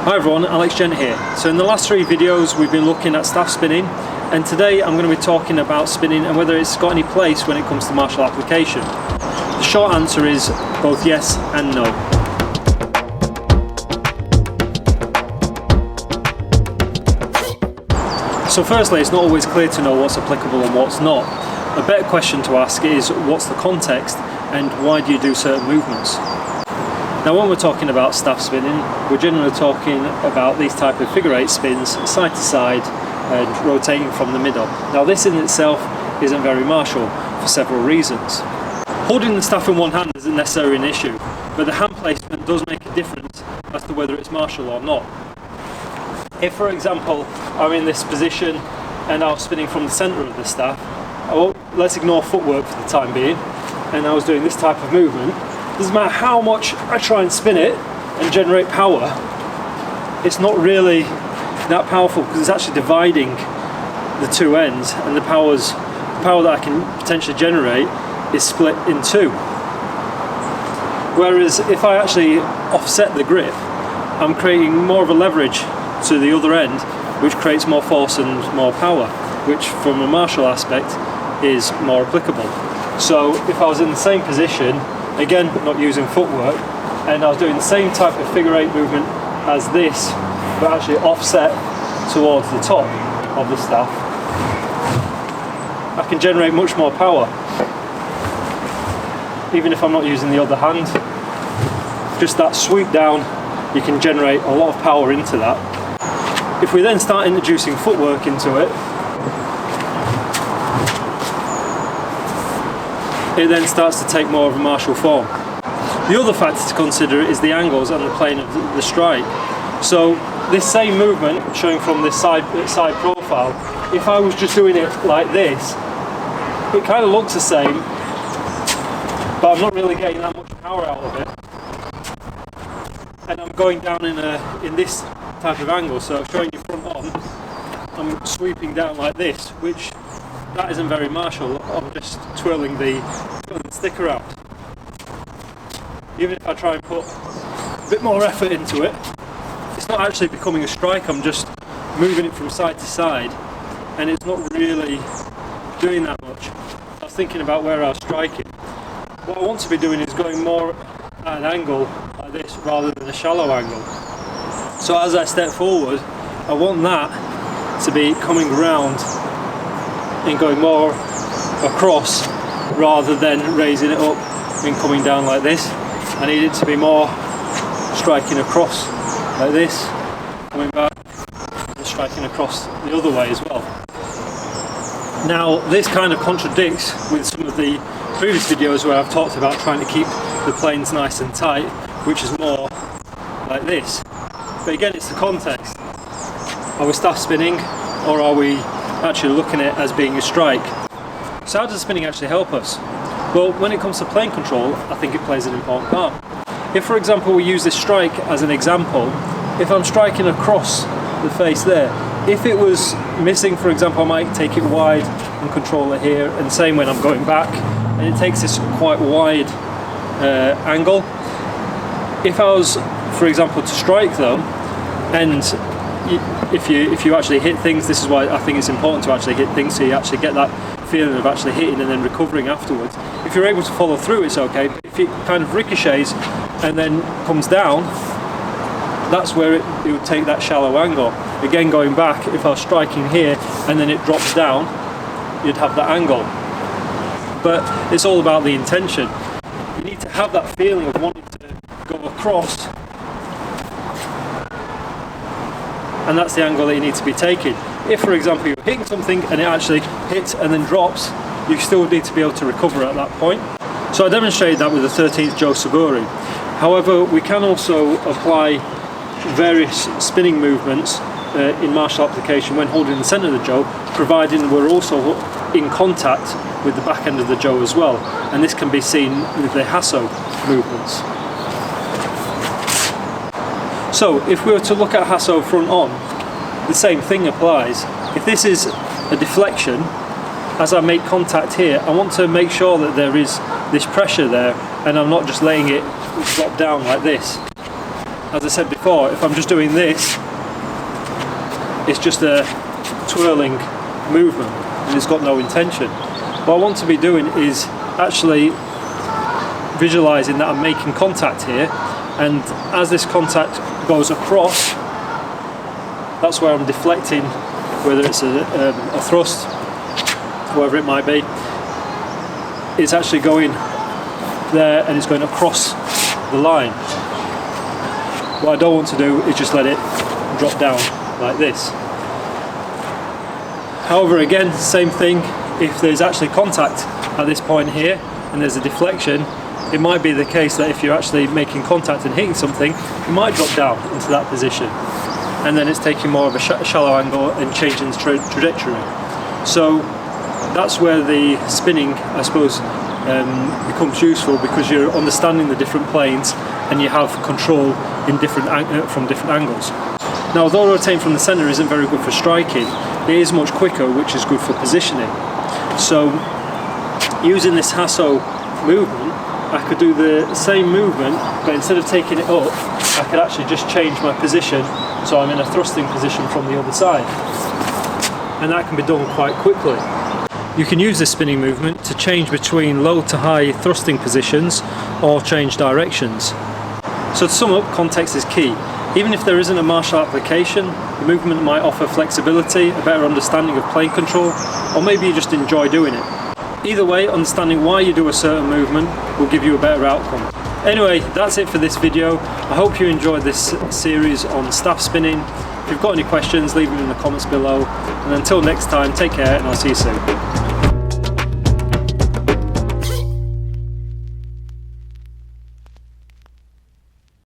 Hi everyone, Gent here. So in the last 3 videos we've been looking at staff spinning, and today I'm going to be talking about spinning and whether it's got any place when it comes to martial application. The short answer is both yes and no. So firstly, it's not always clear to know what's applicable and what's not. A better question to ask is what's the context and why do you do certain movements? Now when we're talking about staff spinning, we're generally talking about these type of figure 8 spins, side to side and rotating from the middle. Now this in itself isn't very martial for several reasons. Holding the staff in one hand isn't necessarily an issue, but the hand placement does make a difference as to whether it's martial or not. If for example I'm in this position and I was spinning from the centre of the staff, let's ignore footwork for the time being, and I was doing this type of movement, doesn't matter how much I try and spin it and generate power, it's not really that powerful because it's actually dividing the two ends, and the power that I can potentially generate is split in two. Whereas if I actually offset the grip, I'm creating more of a leverage to the other end, which creates more force and more power, which from a martial aspect is more applicable. So if I was in the same position, again not using footwork, and I was doing the same type of figure 8 movement as this, but actually offset towards the top of the staff, I can generate much more power. Even if I'm not using the other hand, just that sweep down, you can generate a lot of power into that. If we then start introducing footwork into it, it then starts to take more of a martial form. The other factor to consider is the angles and the plane of the strike. So this same movement showing from this side profile, if I was just doing it like this, it kind of looks the same, but I'm not really getting that much power out of it. And I'm going down in this type of angle, so showing you front on, I'm sweeping down like this, which that isn't very martial. I'm just twirling the stick around. Even if I try and put a bit more effort into it, it's not actually becoming a strike. I'm just moving it from side to side, and it's not really doing that much. I was thinking about where I was striking. What I want to be doing is going more at an angle like this rather than a shallow angle. So as I step forward, I want that to be coming round and going more across rather than raising it up and coming down like this. I need it to be more striking across like this, coming back and striking across the other way as well. Now this kind of contradicts with some of the previous videos where I've talked about trying to keep the planes nice and tight, which is more like this. But again, it's the context. Are we staff spinning, or are we actually looking at it as being a strike? So how does spinning actually help us? Well, when it comes to plane control, I think it plays an important part. If for example we use this strike as an example, if I'm striking across the face there, if it was missing, for example, I might take it wide and control it here, and same when I'm going back, and it takes this quite wide angle. If I was, for example, to strike though, and if you actually hit things, this is why I think it's important to actually hit things, so you actually get that feeling of actually hitting and then recovering afterwards. If you're able to follow through, it's okay, but if it kind of ricochets and then comes down, that's where it would take that shallow angle. Again, going back, if I was striking here and then it drops down, you'd have that angle. But it's all about the intention. You need to have that feeling of wanting to go across, and that's the angle that you need to be taking. If for example you're hitting something and it actually hits and then drops, you still need to be able to recover at that point. So I demonstrated that with the 13th Jo Suburi. However, we can also apply various spinning movements in martial application when holding the centre of the Jo, providing we're also in contact with the back end of the Jo as well, and this can be seen with the hasso movements. So if we were to look at hasso front on, the same thing applies. If this is a deflection, as I make contact here, I want to make sure that there is this pressure there and I'm not just letting it drop down like this. as I said before, if I'm just doing this, it's just a twirling movement and it's got no intention. What I want to be doing is actually visualizing that I'm making contact here, and as this contact goes across, that's where I'm deflecting, whether it's a thrust, whatever it might be. It's actually going there and it's going across the line. What I don't want to do is just let it drop down like this. However, again, same thing, if there's actually contact at this point here and there's a deflection, it might be the case that if you're actually making contact and hitting something, it might drop down into that position, and then it's taking more of a shallow angle and changing the trajectory. So that's where the spinning, I suppose, becomes useful, because you're understanding the different planes and you have control in from different angles. Now, although rotating from the centre isn't very good for striking, it is much quicker, which is good for positioning. So using this hasso movement, I could do the same movement, but instead of taking it up, I could actually just change my position so I'm in a thrusting position from the other side. And that can be done quite quickly. You can use this spinning movement to change between low to high thrusting positions or change directions. So to sum up, context is key. Even if there isn't a martial application, the movement might offer flexibility, a better understanding of plane control, or maybe you just enjoy doing it. Either way, understanding why you do a certain movement will give you a better outcome. Anyway, that's it for this video. I hope you enjoyed this series on staff spinning. If you've got any questions, leave them in the comments below. And until next time, take care and I'll see you soon.